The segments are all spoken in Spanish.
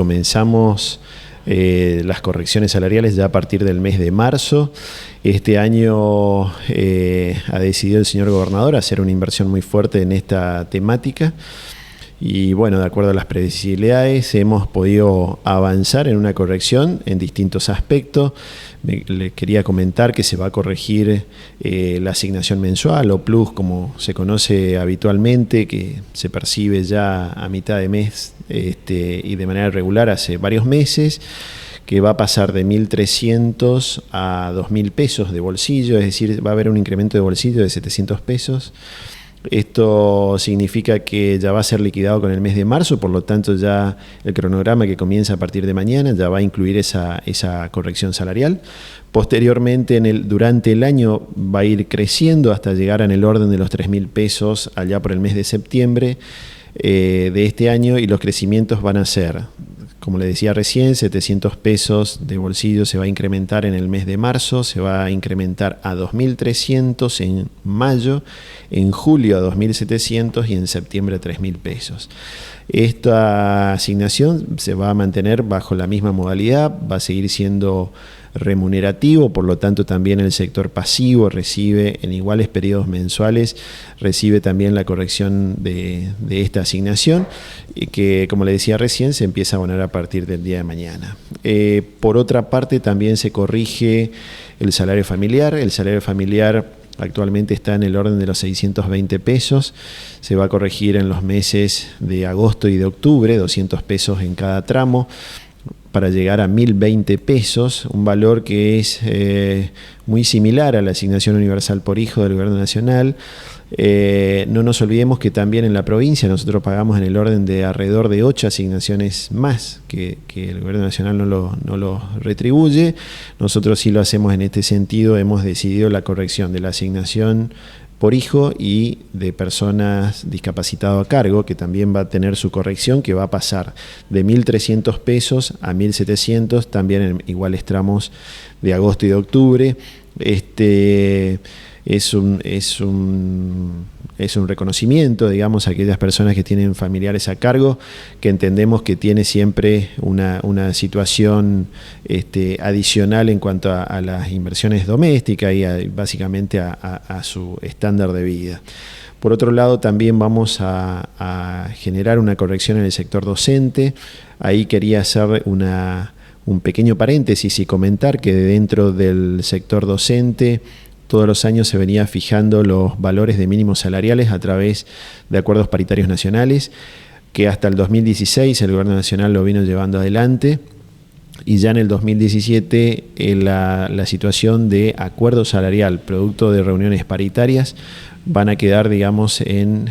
comenzamos las correcciones salariales ya a partir del mes de marzo. Este año ha decidido el señor gobernador hacer una inversión muy fuerte en esta temática. Y bueno, de acuerdo a las previsibilidades, hemos podido avanzar en una corrección en distintos aspectos. Le quería comentar que se va a corregir la asignación mensual o plus, como se conoce habitualmente, que se percibe ya a mitad de mes y de manera regular hace varios meses, que va a pasar de 1.300 a 2.000 pesos de bolsillo, es decir, va a haber un incremento de bolsillo de 700 pesos. Esto significa que ya va a ser liquidado con el mes de marzo, por lo tanto ya el cronograma que comienza a partir de mañana ya va a incluir esa corrección salarial. Posteriormente, durante el año va a ir creciendo hasta llegar en el orden de los 3.000 pesos allá por el mes de septiembre de este año, y los crecimientos van a ser, como le decía recién, 700 pesos de bolsillo se va a incrementar en el mes de marzo, se va a incrementar a 2.300 en mayo, en julio a 2.700 y en septiembre a 3.000 pesos. Esta asignación se va a mantener bajo la misma modalidad, va a seguir siendo remunerativo, por lo tanto también el sector pasivo recibe en iguales periodos mensuales, recibe también la corrección de esta asignación, que como le decía recién se empieza a abonar a partir del día de mañana. Por otra parte, también se corrige el salario familiar. El salario familiar actualmente está en el orden de los 620 pesos, se va a corregir en los meses de agosto y de octubre, 200 pesos en cada tramo, para llegar a 1.020 pesos, un valor que es muy similar a la asignación universal por hijo del Gobierno Nacional. No nos olvidemos que también en la provincia nosotros pagamos en el orden de alrededor de 8 asignaciones más, que el Gobierno Nacional no lo retribuye. Nosotros sí lo hacemos en este sentido, hemos decidido la corrección de la asignación por hijo y de personas discapacitadas a cargo, que también va a tener su corrección, que va a pasar de 1.300 pesos a 1.700, también en iguales tramos de agosto y de octubre. Es un reconocimiento, digamos, a aquellas personas que tienen familiares a cargo, que entendemos que tiene siempre una situación adicional en cuanto a las inversiones domésticas y básicamente a su estándar de vida. Por otro lado, también vamos a generar una corrección en el sector docente. Ahí quería hacer un pequeño paréntesis y comentar que dentro del sector docente todos los años se venía fijando los valores de mínimos salariales a través de acuerdos paritarios nacionales, que hasta el 2016 el Gobierno Nacional lo vino llevando adelante, y ya en el 2017 la situación de acuerdo salarial producto de reuniones paritarias van a quedar, digamos, en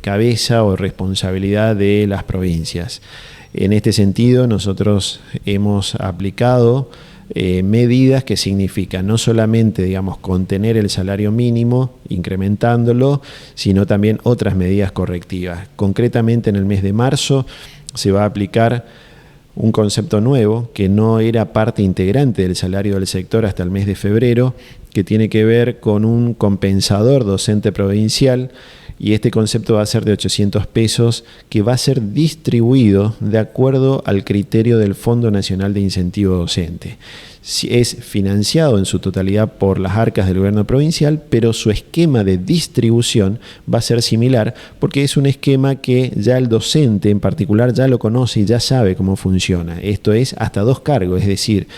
cabeza o responsabilidad de las provincias. En este sentido, nosotros hemos aplicado medidas que significan no solamente, digamos, contener el salario mínimo, incrementándolo, sino también otras medidas correctivas. Concretamente, en el mes de marzo se va a aplicar un concepto nuevo que no era parte integrante del salario del sector hasta el mes de febrero, que tiene que ver con un compensador docente provincial, y este concepto va a ser de 800 pesos, que va a ser distribuido de acuerdo al criterio del Fondo Nacional de Incentivo Docente. Es financiado en su totalidad por las arcas del gobierno provincial, pero su esquema de distribución va a ser similar, porque es un esquema que ya el docente en particular ya lo conoce y ya sabe cómo funciona. Esto es hasta 2 cargos, es decir,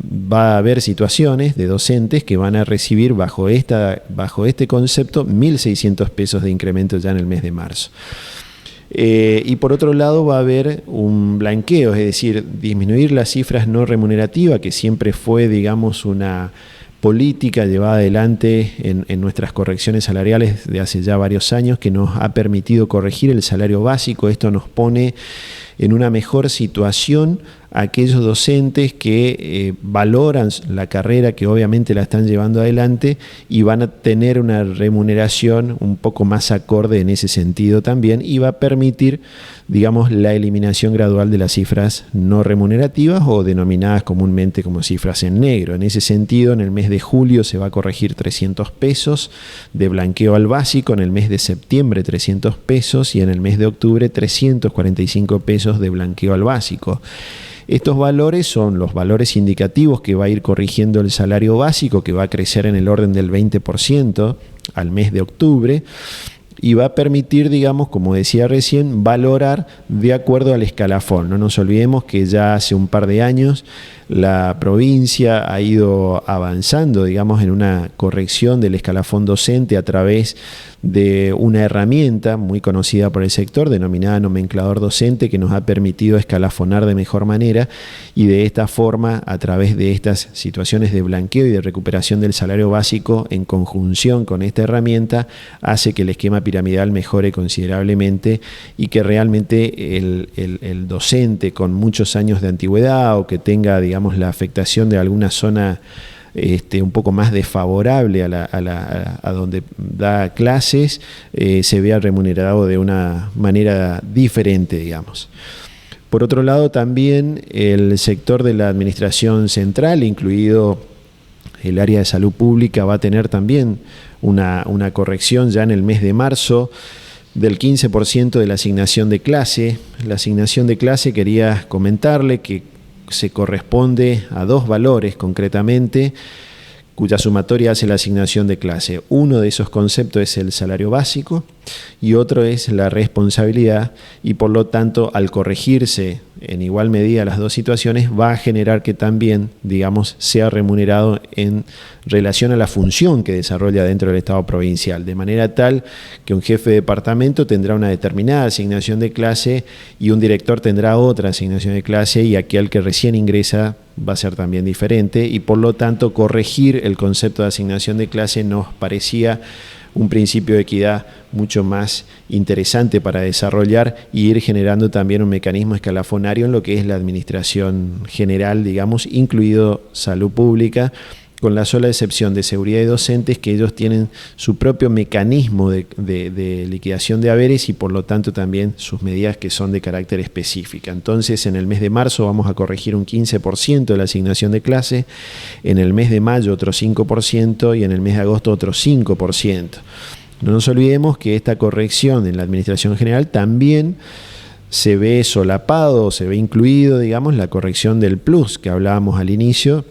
va a haber situaciones de docentes que van a recibir bajo este concepto 1.600 pesos de incremento ya en el mes de marzo. Y por otro lado va a haber un blanqueo, es decir, disminuir las cifras no remunerativas, que siempre fue, digamos, una política llevada adelante en nuestras correcciones salariales de hace ya varios años, que nos ha permitido corregir el salario básico. Esto nos pone en una mejor situación a aquellos docentes que valoran la carrera, que obviamente la están llevando adelante, y van a tener una remuneración un poco más acorde en ese sentido también, y va a permitir, digamos, la eliminación gradual de las cifras no remunerativas, o denominadas comúnmente como cifras en negro. En ese sentido, en el mes de julio se va a corregir 300 pesos de blanqueo al básico, en el mes de septiembre 300 pesos y en el mes de octubre 345 pesos pesos de blanqueo al básico. Estos valores son los valores indicativos que va a ir corrigiendo el salario básico, que va a crecer en el orden del 20% al mes de octubre, y va a permitir, digamos, como decía recién, valorar de acuerdo al escalafón. No nos olvidemos que ya hace un par de años la provincia ha ido avanzando, digamos, en una corrección del escalafón docente a través de una herramienta muy conocida por el sector, denominada nomenclador docente, que nos ha permitido escalafonar de mejor manera, y de esta forma, a través de estas situaciones de blanqueo y de recuperación del salario básico, en conjunción con esta herramienta, hace que el esquema piramidal mejore considerablemente y que realmente el docente con muchos años de antigüedad o que tenga, digamos, la afectación de alguna zona un poco más desfavorable a donde da clases, se vea remunerado de una manera diferente, digamos. Por otro lado, también el sector de la administración central, incluido el área de salud pública, va a tener también una corrección ya en el mes de marzo del 15% de la asignación de clase. La asignación de clase, quería comentarle que se corresponde a dos valores concretamente, cuya sumatoria hace la asignación de clase. Uno de esos conceptos es el salario básico y otro es la responsabilidad, y por lo tanto, al corregirse en igual medida las dos situaciones, va a generar que también, digamos, sea remunerado en relación a la función que desarrolla dentro del Estado provincial, de manera tal que un jefe de departamento tendrá una determinada asignación de clase y un director tendrá otra asignación de clase, y aquel que recién ingresa va a ser también diferente, y por lo tanto corregir el concepto de asignación de clase nos parecía un principio de equidad mucho más interesante para desarrollar y ir generando también un mecanismo escalafonario en lo que es la administración general, digamos, incluido salud pública, con la sola excepción de seguridad y docentes, que ellos tienen su propio mecanismo de liquidación de haberes y por lo tanto también sus medidas que son de carácter específica. Entonces, en el mes de marzo vamos a corregir un 15% de la asignación de clase, en el mes de mayo otro 5% y en el mes de agosto otro 5%. No nos olvidemos que esta corrección en la administración general también se ve solapado, se ve incluido, digamos, la corrección del plus que hablábamos al inicio,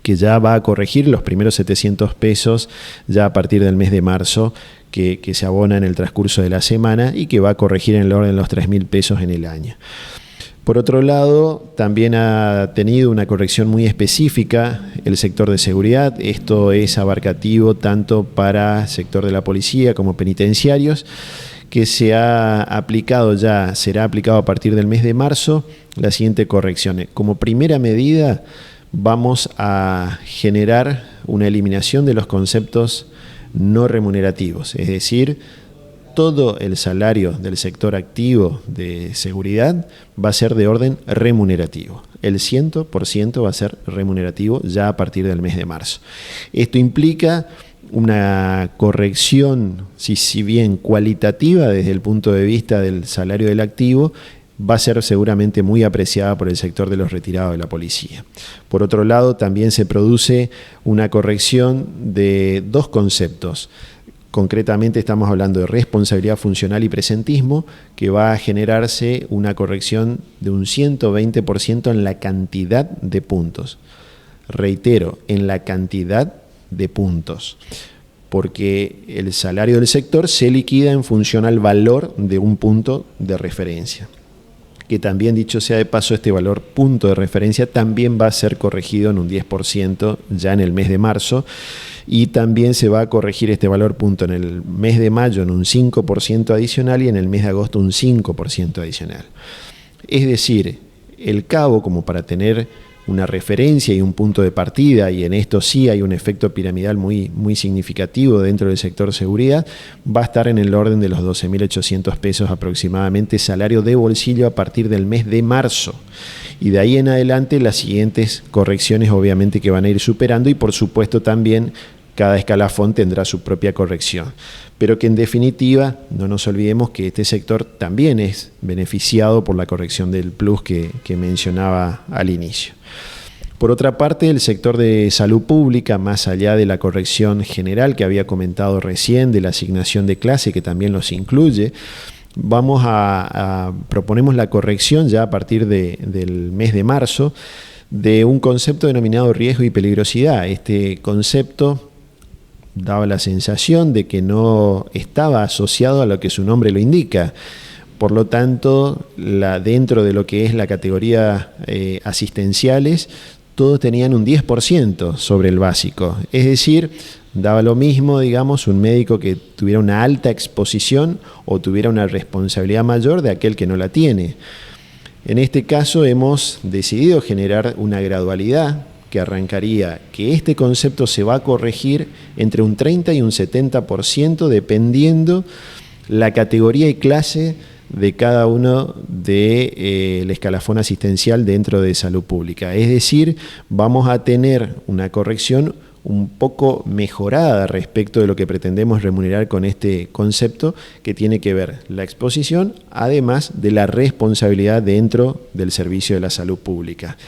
que ya va a corregir los primeros 700 pesos ya a partir del mes de marzo, que se abona en el transcurso de la semana y que va a corregir en el orden de los 3.000 pesos en el año. Por otro lado, también ha tenido una corrección muy específica el sector de seguridad. Esto es abarcativo tanto para el sector de la policía como penitenciarios, que se ha aplicado ya, será aplicado a partir del mes de marzo, la siguiente corrección. Como primera medida, vamos a generar una eliminación de los conceptos no remunerativos, es decir, todo el salario del sector activo de seguridad va a ser de orden remunerativo. El 100% va a ser remunerativo ya a partir del mes de marzo. Esto implica una corrección, si bien cualitativa desde el punto de vista del salario del activo, va a ser seguramente muy apreciada por el sector de los retirados de la policía. Por otro lado, también se produce una corrección de dos conceptos. Concretamente estamos hablando de responsabilidad funcional y presentismo, que va a generarse una corrección de un 120% en la cantidad de puntos. Reitero, en la cantidad de puntos, porque el salario del sector se liquida en función al valor de un punto de referencia, que también, dicho sea de paso, este valor punto de referencia también va a ser corregido en un 10% ya en el mes de marzo, y también se va a corregir este valor punto en el mes de mayo en un 5% adicional y en el mes de agosto un 5% adicional. Es decir, el cabo, como para tener una referencia y un punto de partida, y en esto sí hay un efecto piramidal muy significativo dentro del sector seguridad, va a estar en el orden de los 12.800 pesos aproximadamente, salario de bolsillo a partir del mes de marzo. Y de ahí en adelante las siguientes correcciones obviamente que van a ir superando, y por supuesto también cada escalafón tendrá su propia corrección. Pero que en definitiva no nos olvidemos que este sector también es beneficiado por la corrección del plus que mencionaba al inicio. Por otra parte, el sector de salud pública, más allá de la corrección general que había comentado recién, de la asignación de clase, que también los incluye, proponemos la corrección ya a partir del mes de marzo de un concepto denominado riesgo y peligrosidad. Este concepto daba la sensación de que no estaba asociado a lo que su nombre lo indica. Por lo tanto, dentro de lo que es la categoría asistenciales, todos tenían un 10% sobre el básico. Es decir, daba lo mismo, digamos, un médico que tuviera una alta exposición o tuviera una responsabilidad mayor de aquel que no la tiene. En este caso hemos decidido generar una gradualidad que arrancaría que este concepto se va a corregir entre un 30 y un 70% dependiendo la categoría y clase de cada uno del escalafón asistencial dentro de salud pública. Es decir, vamos a tener una corrección un poco mejorada respecto de lo que pretendemos remunerar con este concepto, que tiene que ver la exposición, además de la responsabilidad dentro del servicio de la salud pública.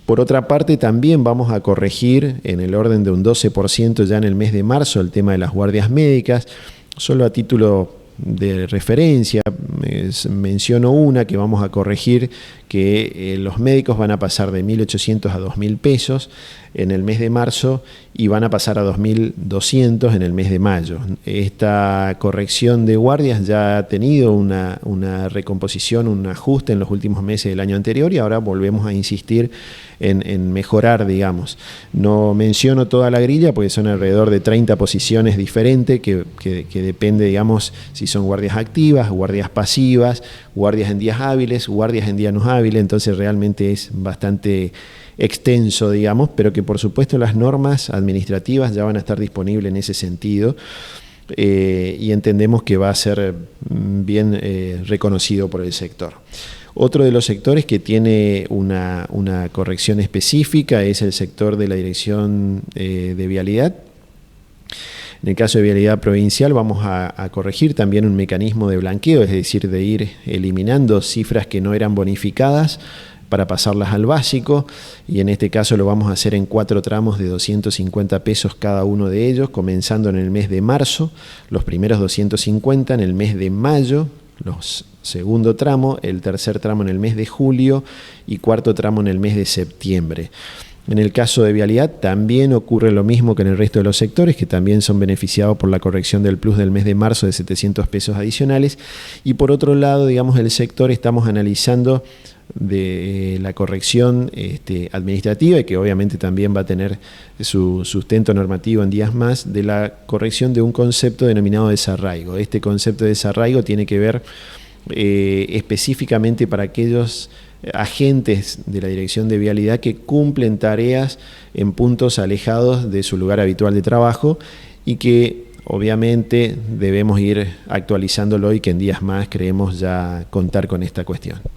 Por otra parte, también vamos a corregir en el orden de un 12% ya en el mes de marzo el tema de las guardias médicas. Solo a título de referencia, menciono una que vamos a corregir, que los médicos van a pasar de 1.800 a 2.000 pesos en el mes de marzo y van a pasar a 2.200 en el mes de mayo. Esta corrección de guardias ya ha tenido una recomposición, un ajuste en los últimos meses del año anterior y ahora volvemos a insistir en mejorar, digamos. No menciono toda la grilla porque son alrededor de 30 posiciones diferentes que depende, digamos, si son guardias activas, guardias pasivas, guardias en días hábiles, guardias en días no hábiles, entonces realmente es bastante extenso, digamos, pero que por supuesto las normas administrativas ya van a estar disponibles en ese sentido y entendemos que va a ser bien reconocido por el sector. Otro de los sectores que tiene una corrección específica es el sector de la Dirección de Vialidad. En el caso de Vialidad Provincial vamos a corregir también un mecanismo de blanqueo, es decir, de ir eliminando cifras que no eran bonificadas para pasarlas al básico, y en este caso lo vamos a hacer en 4 tramos de 250 pesos cada uno de ellos, comenzando en el mes de marzo, los primeros 250 en el mes de mayo, los segundo tramo, el tercer tramo en el mes de julio y cuarto tramo en el mes de septiembre. En el caso de Vialidad también ocurre lo mismo que en el resto de los sectores, que también son beneficiados por la corrección del plus del mes de marzo de 700 pesos adicionales. Y por otro lado, digamos, el sector estamos analizando de la corrección administrativa, y que obviamente también va a tener su sustento normativo en días más, de la corrección de un concepto denominado desarraigo. Este concepto de desarraigo tiene que ver específicamente para aquellos agentes de la Dirección de Vialidad que cumplen tareas en puntos alejados de su lugar habitual de trabajo y que obviamente debemos ir actualizándolo y que en días más creemos ya contar con esta cuestión.